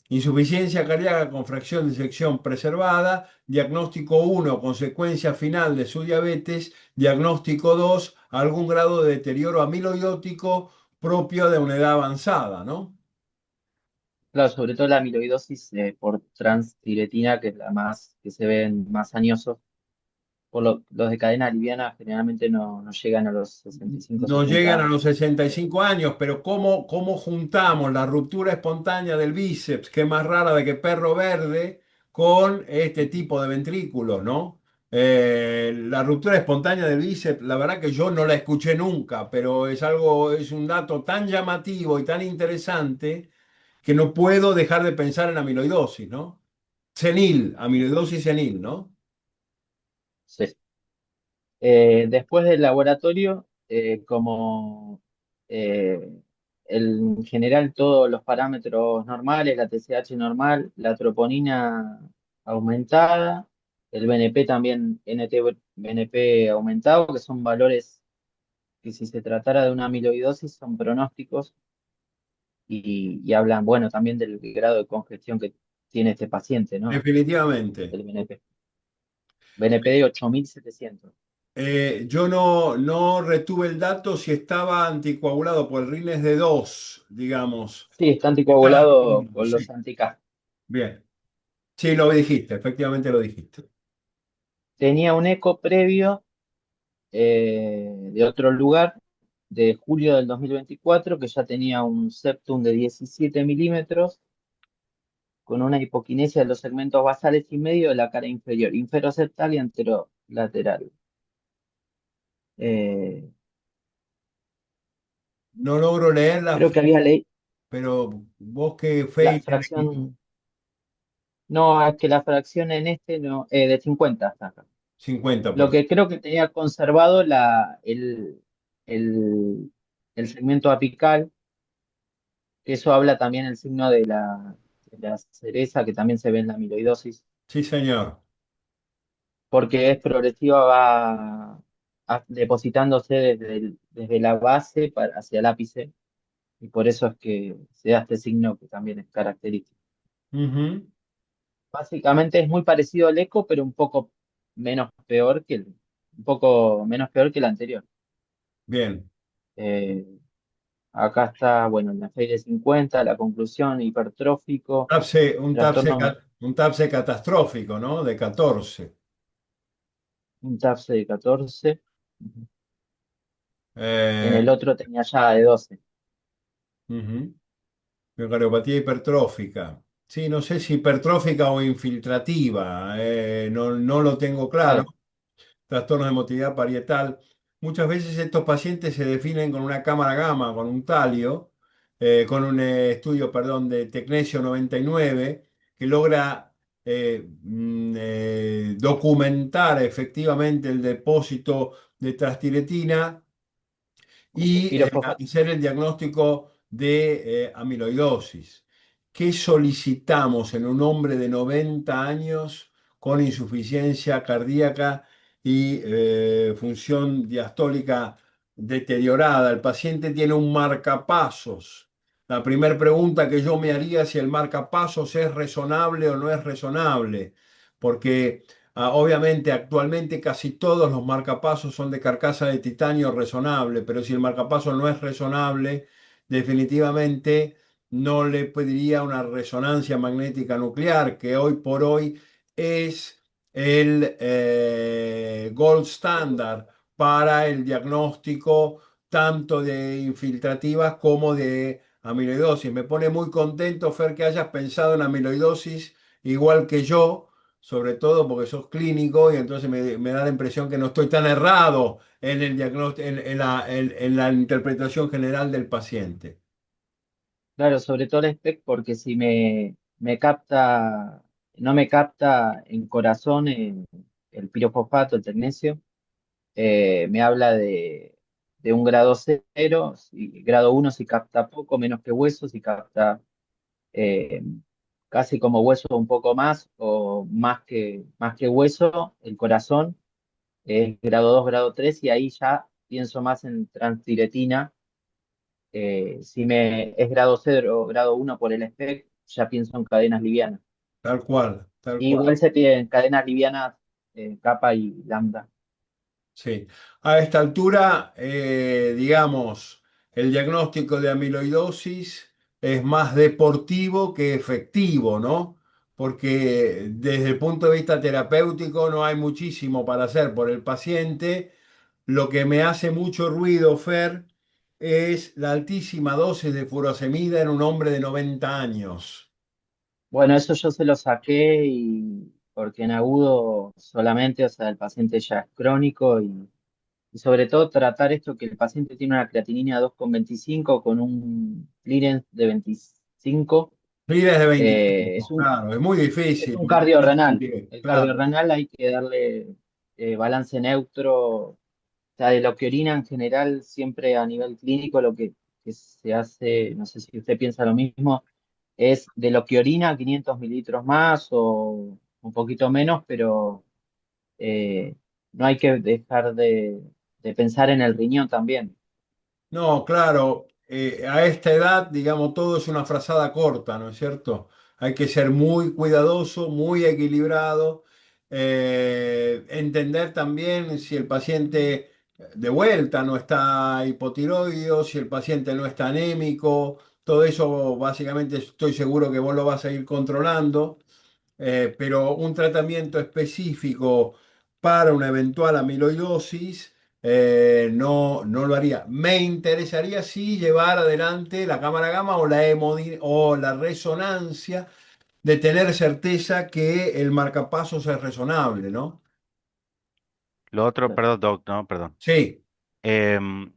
insuficiencia cardíaca con fracción de eyección preservada, diagnóstico 1, consecuencia final de su diabetes, diagnóstico 2, algún grado de deterioro amiloidótico propio de una edad avanzada, ¿no? Claro, sobre todo la amiloidosis por transtiretina, que es la más que se ve en más añosos. Los de cadena liviana generalmente no llegan a los 65, No 70 llegan a años. los sesenta y Eh, cinco años, pero ¿cómo juntamos la ruptura espontánea del bíceps, que es más rara de que perro verde, con este tipo de ventrículos, ¿no? La ruptura espontánea del bíceps, la verdad que yo no la escuché nunca, pero es un dato tan llamativo y tan interesante que no puedo dejar de pensar en amiloidosis, ¿no? Senil, amiloidosis senil, ¿no? sí. Después del laboratorio, como eh, en general todos los parámetros normales, la TSH normal, la troponina aumentada, el BNP también, NT-BNP aumentado, que son valores que si se tratara de una amiloidosis son pronósticos y hablan, bueno, también del grado de congestión que tiene este paciente, ¿no? Definitivamente. El BNP. BNP de 8700. Yo no retuve el dato si estaba anticoagulado por el rines de 2, digamos. Sí, está Está, anticoagulado con sí, los anti-K. bien. Sí, lo dijiste, efectivamente lo dijiste. Tenía un eco previo de otro lugar, de julio del 2024 que ya tenía un septum de 17 milímetros, con una hipoquinesia de los segmentos basales y medio de la cara inferior, inferoseptal y anterolateral. Eh, No logro leer creo que había leído pero vos qué la fe tenés. fracción, no, es que la fracción en este no, de 50 está acá. Lo 50%. que creo que tenía conservado el, el segmento apical, que eso habla también el signo de la cereza, que también se ve en la amiloidosis, Sí, señor. porque es progresiva, va depositándose desde la base hacia el ápice, y por eso es que se da este signo que también es característico. Ujú. Básicamente es muy parecido al eco, pero un poco menos peor que el anterior. Bien. Eh, Acá está, bueno, la FEI de 50, la conclusión, hipertrófico, trastorno, Un TAPSE catastrófico, ¿no? De 14. un TAPSE de 14. Ujú. En Eh, el otro tenía ya de 12. ujú. Miocardiopatía hipertrófica. Sí, no sé si hipertrófica o infiltrativa, no lo tengo claro. Claro, Trastornos de motilidad parietal. Muchas veces estos pacientes se definen con una cámara gamma, con un talio, con un estudio, perdón, de Tecnesio 99, que logra documentar efectivamente el depósito de transtiretina y pirofosfato. hacer el diagnóstico de amiloidosis. ¿Qué solicitamos en un hombre de 90 años con insuficiencia cardíaca y función diastólica deteriorada? El paciente tiene un marcapasos. La primera pregunta que yo me haría es si el marcapasos es resonable o no es resonable, porque Obviamente, actualmente casi todos los marcapasos son de carcasa de titanio resonable, pero si el marcapaso no es resonable, definitivamente no le pediría una resonancia magnética nuclear, que hoy por hoy es el gold standard para el diagnóstico tanto de infiltrativas como de amiloidosis. Me pone muy contento, Fer, que hayas pensado en amiloidosis igual que yo, sobre todo porque sos clínico y entonces me da la impresión que no estoy tan errado en el diagnóstico, en la interpretación general del paciente. Claro, sobre todo el SPEC, porque si me capta, no me capta en corazón el pirofosfato, el tecnesio, me habla de un grado cero, grado uno si capta poco, menos que hueso, si capta eh, casi como hueso un poco más o más que hueso, el corazón es grado 2 grado 3 y ahí ya pienso más en transtiretina. Si me es grado 0 o grado uno por el SPEC, ya pienso en cadenas livianas. Tal cual, tal cual. Igual se piden cadenas livianas, kappa y lambda. Sí. A esta altura, digamos, el diagnóstico de amiloidosis es más deportivo que efectivo, ¿no? Porque desde el punto de vista terapéutico no hay muchísimo para hacer por el paciente. Lo que me hace mucho ruido, Fer, es la altísima dosis de furosemida en un hombre de 90 años. Bueno, eso yo se lo saqué y porque en agudo solamente, o sea, el paciente ya es crónico y sobre todo tratar esto que el paciente tiene una creatinina 2,25 con un clearance de 25, Miles de es 25, claro, es muy es difícil. un cardiorrenal. El Claro. cardiorrenal hay que darle balance neutro. O sea, de lo que orina en general, siempre a nivel clínico, que se hace, no sé si usted piensa lo mismo, es de lo que orina 500 mililitros más o un poquito menos, pero eh, no hay que dejar de pensar en el riñón también. No, claro, a esta edad, digamos, todo es una frazada corta, ¿no es cierto? Hay que ser muy cuidadoso, muy equilibrado, entender también si el paciente de vuelta no está hipotiroideo, si el paciente no está anémico, todo eso básicamente estoy seguro que vos lo vas a ir controlando, pero un tratamiento específico para una eventual amiloidosis no lo haría. Me interesaría sí llevar adelante la cámara gamma o o la resonancia de tener certeza que el marcapasos es resonable, ¿no? Lo otro, perdón, Doc, no, perdón. Sí, Em,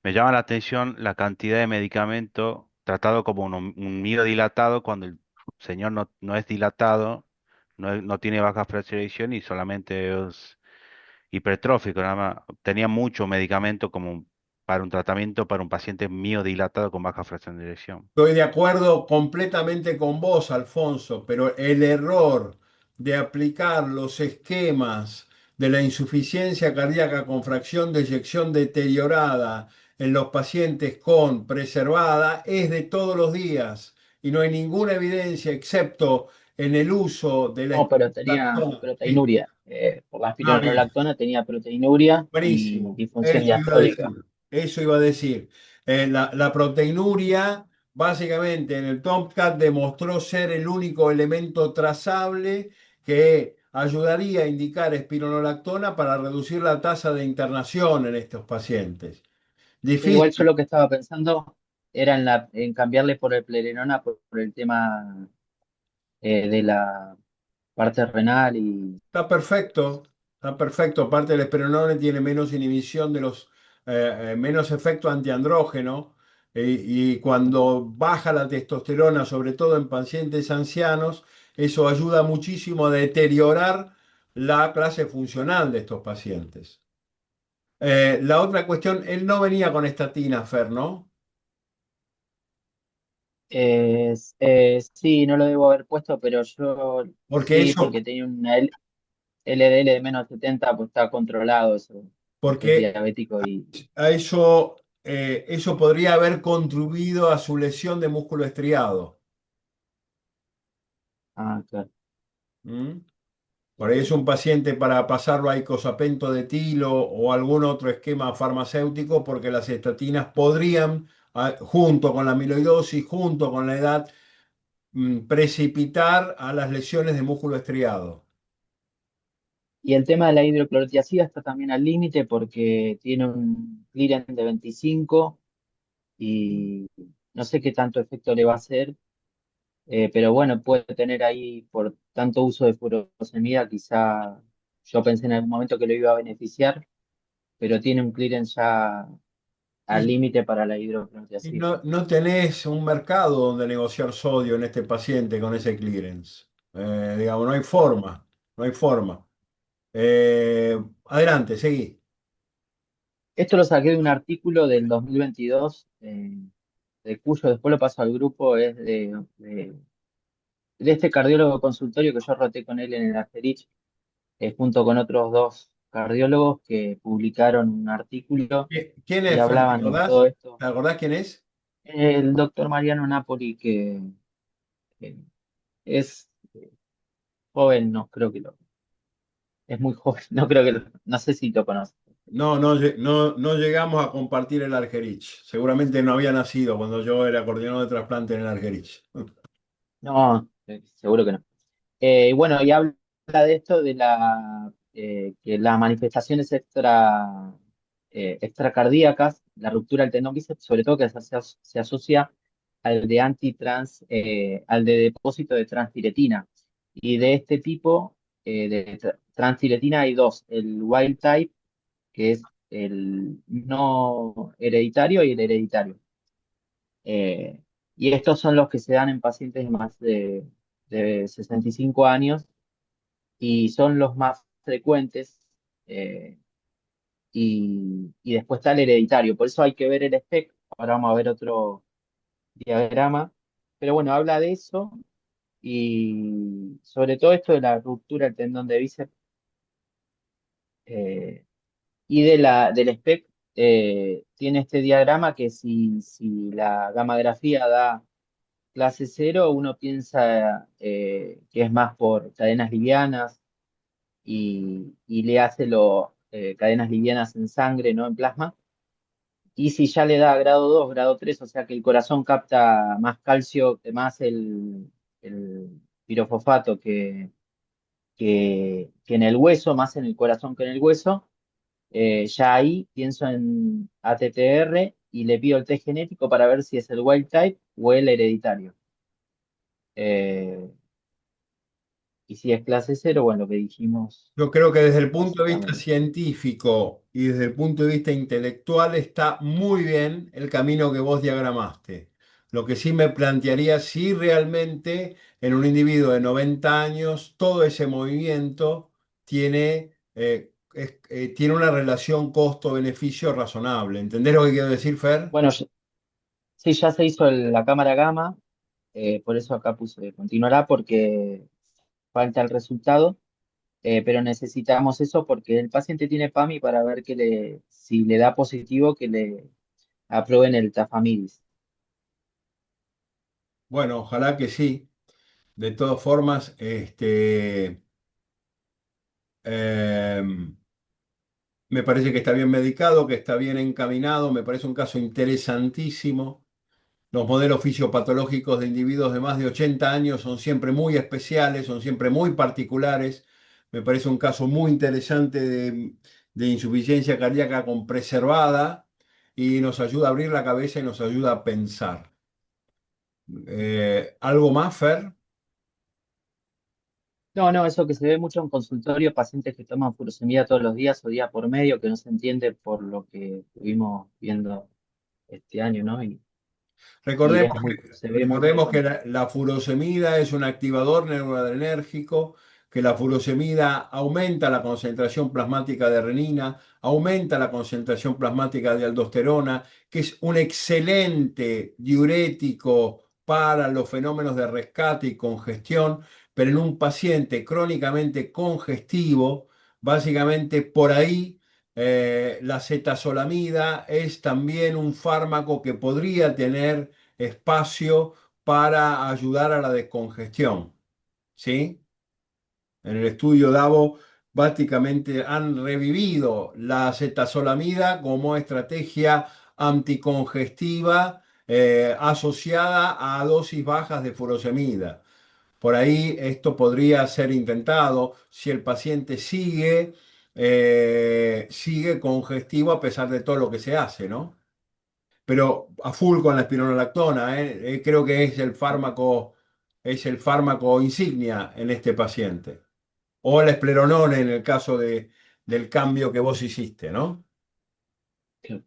Me llama la atención la cantidad de medicamento tratado como un dilatado cuando el señor no es dilatado, no tiene baja fraccionación y solamente es hipertrófico, nada más. Tenía mucho medicamento como para un tratamiento para un paciente dilatado con baja fracción de eyección. estoy de acuerdo completamente con vos, Alfonso, pero el error de aplicar los esquemas de la insuficiencia cardíaca con fracción de eyección deteriorada en los pacientes con preservada es de todos los días y no hay ninguna evidencia excepto en el uso de la No, pero tenía espironolactona. Sí. proteinuria. Por la Ah, bien. espironolactona tenía proteinuria y Buenísimo, disfunción eso iba a diastólica. decir, eso iba a decir. La proteinuria, básicamente en el Tomcat demostró ser el único elemento trazable que ayudaría a indicar espironolactona para reducir la tasa de internación en estos pacientes. Sí, igual yo Difícil, lo que estaba pensando era en cambiarle por el Plerenona por el tema de la parte renal y está perfecto, está perfecto. Aparte, el esperonone tiene menos inhibición de menos efecto antiandrógeno. Y cuando baja la testosterona, sobre todo en pacientes ancianos, eso ayuda muchísimo a deteriorar la clase funcional de estos pacientes. La otra cuestión, él no venía con estatina, Fer, ¿no? sí, no lo debo haber puesto, pero yo Porque sí, eso, porque tenía una LDL de menos 70, pues está controlado eso, es porque diabético y a eso podría haber contribuido a su lesión de músculo estriado. claro. ¿Mm? Por ahí es un paciente para pasarlo a icosapento de etilo o algún otro esquema farmacéutico, porque las estatinas podrían, junto con la amiloidosis, junto con la edad, precipitar a las lesiones de músculo estriado. Y el tema de la hidroclorotiazida está también al límite porque tiene un clearance de 25 y no sé qué tanto efecto le va a hacer, pero bueno, puede tener ahí por tanto uso de furosemida, quizá yo pensé en algún momento que lo iba a beneficiar, pero tiene un clearance ya al Y, límite para la y hidroclorotiazida. no tenés un mercado donde negociar sodio en este paciente con ese clearance. Digamos, no hay forma, no hay forma. Adelante, seguí. Esto lo saqué de un artículo del 2022, de cuyo después lo paso al grupo, es de este cardiólogo consultorio que yo roté con él en el Asterix, junto con otros dos cardiólogos que publicaron un artículo ¿Quién y es, Fer? ¿Te hablaban de todo acordás? esto. ¿Te acordás quién es? El doctor Mariano Napoli, que es joven, no creo que es muy joven, no creo no sé si lo conoce. No, no, no llegamos a compartir el Argerich. Seguramente no había nacido cuando yo era coordinador de trasplante en el Argerich. No, seguro que no. Y bueno, y habla de esto, de que las manifestaciones extracardíacas, la ruptura del tendón bíceps, sobre todo que se asocia al de al de depósito de transtiretina. Y de este tipo de transtiretina hay dos, el wild type, que es el no hereditario, y el hereditario. Eh, y estos son los que se dan en pacientes más de 65 años y son los más frecuentes, eh, y después está el hereditario. Por eso hay que ver el SPEC. Ahora vamos a ver otro diagrama. Pero bueno, habla de eso y sobre todo esto de la ruptura del tendón de bíceps, y del SPEC. Tiene este diagrama que si la gammagrafía da clase cero, uno piensa que es más por cadenas livianas y le hace cadenas livianas en sangre, no en plasma. Y si ya le da grado 2 grado 3, o sea que el corazón capta más calcio, más el pirofosfato que en el hueso, más en el corazón que en el hueso, ya ahí pienso en ATTR y le pido el test genético para ver si es el wild type o el hereditario. Eh, y si es clase cero, bueno, lo que dijimos Yo creo que desde el punto de vista básicamente. científico y desde el punto de vista intelectual está muy bien el camino que vos diagramaste. Lo que sí me plantearía si realmente en un individuo de 90 años todo ese movimiento tiene una relación costo-beneficio razonable. ¿Entendés lo que quiero decir, Fer? Bueno, sí, ya se hizo la cámara gamma, por eso acá puse continuará porque falta el resultado, pero necesitamos eso porque el paciente tiene PAMI para ver si le da positivo, que le aprueben el tafamidis. Bueno, ojalá que sí. De todas formas, em, me parece que está bien medicado, que está bien encaminado, me parece un caso interesantísimo. Los modelos fisiopatológicos de individuos de más de 80 años son siempre muy especiales, son siempre muy particulares. Me parece un caso muy interesante de insuficiencia cardíaca con preservada y nos ayuda a abrir la cabeza y nos ayuda a pensar. ¿Algo más, Fer? No, no, eso que se ve mucho en consultorio, pacientes que toman furosemida todos los días o día por medio, que no se entiende por lo que estuvimos viendo este año, ¿no? Y Recordemos se ve muy recordemos que frecuente. la furosemida es un activador neuroadrenérgico, que la furosemida aumenta la concentración plasmática de renina, aumenta la concentración plasmática de aldosterona, que es un excelente diurético para los fenómenos de rescate y congestión, pero en un paciente crónicamente congestivo, básicamente por ahí la acetazolamida es también un fármaco que podría tener espacio para ayudar a la descongestión, ¿sí? En el estudio DAVO básicamente han revivido la acetazolamida como estrategia anticongestiva asociada a dosis bajas de furosemida. Por ahí esto podría ser intentado si el paciente sigue congestivo a pesar de todo lo que se hace, ¿no? Pero a full con la espironolactona, ¿eh? Creo que es el fármaco insignia en este paciente. O la espleronone en el caso del cambio que vos hiciste, ¿no? Claro.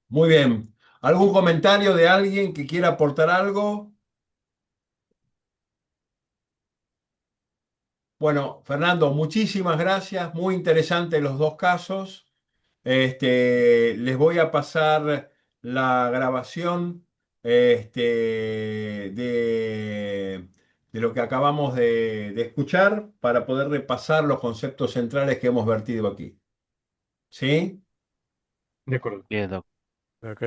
Muy bien. ¿Algún comentario de alguien que quiera aportar algo? Bueno, Fernando, muchísimas gracias. Muy interesantes los dos casos. Les voy a pasar la grabación de lo que acabamos de escuchar para poder repasar los conceptos centrales que hemos vertido aquí. ¿Sí? De acuerdo. Bien, doc. Ok.